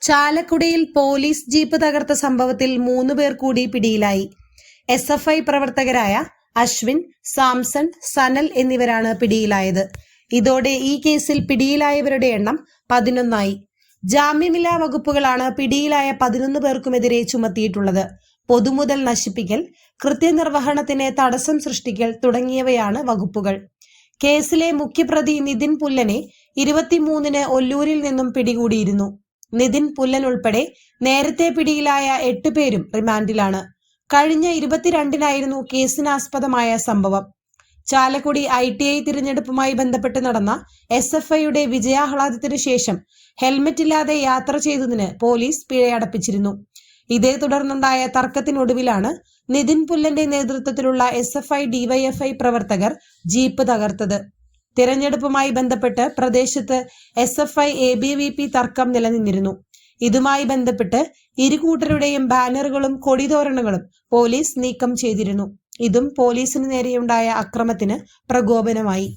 ചാലക്കുടിയിൽ police jeep തകർത്ത സംഭവത്തിൽ 3 പേർ കൂടി പിടിയിലായി. SFI പ്രവർത്തകരായ അശ്വിൻ, സാംസൺ, സനൽ എന്നിവരാണ് പിടിയിലായത്. ഇതോടെ ഈ കേസിൽ പിടിയിലായവരുടെ എണ്ണം 11ആയി. ജാമ്യമില്ലാ വകുപ്പുകളാണ് പിടിയിലായ 11 പേർക്കുമെതിരെ ചുമത്തിയിട്ടുള്ളത്. പൊതുമുതൽ നശിപ്പിക്കൽ, കൃത്യനിർവഹണത്തിന് തടസ്സം സൃഷ്ടിക്കൽ തുടങ്ങിയവയാണ് വകുപ്പുകൾ. കേസിലെ മുഖ്യപ്രതി നിതിൻ പുല്ലനെ 23-ന് ഒല്ലൂരിൽ നിന്നും പിടികൂടിയിരുന്നു. നിതിൻ പുല്ലൻ ഉൾപ്പെടെ നേരത്തെ പിടിയിലായ 8 പേരും റിമാൻഡിലാണ്. കഴിഞ്ഞ 22-നായിരുന്നു കേസിനാസ്പദമായ സംഭവം. ചാലക്കുടി ITI തിരഞ്ഞെടുപ്പുമായി ബന്ധപ്പെട്ട് നടന്ന SFIയുടെ വിജയാഹ്ലാദത്തിനു ശേഷം ഹെൽമറ്റില്ലാതെ യാത്ര ചെയ്തതിന് പോലീസ് പിഴയടപ്പിച്ചിരുന്നു. ഇതേ തുടർന്നുണ്ടായ തർക്കത്തിനൊടുവിലാണ് നിതിൻ പുല്ലന്റെ നേതൃത്വത്തിലുള്ള SFI DYFI പ്രവർത്തകർ ജീപ്പ് തകർത്തത്. തിരഞ്ഞെടുപ്പുമായി ബന്ധപ്പെട്ട് പ്രദേശത്ത് SFI ABVP തർക്കം നിലനിന്നിരുന്നു. ഇതുമായി ബന്ധപ്പെട്ട് ഇരു കൂട്ടരുടെയും ബാനറുകളും കൊടിതോരണങ്ങളും പോലീസ് നീക്കം ചെയ്തിരുന്നു. ഇതും പോലീസിന് നേരെയുണ്ടായ അക്രമത്തിന് പ്രകോപനമായി.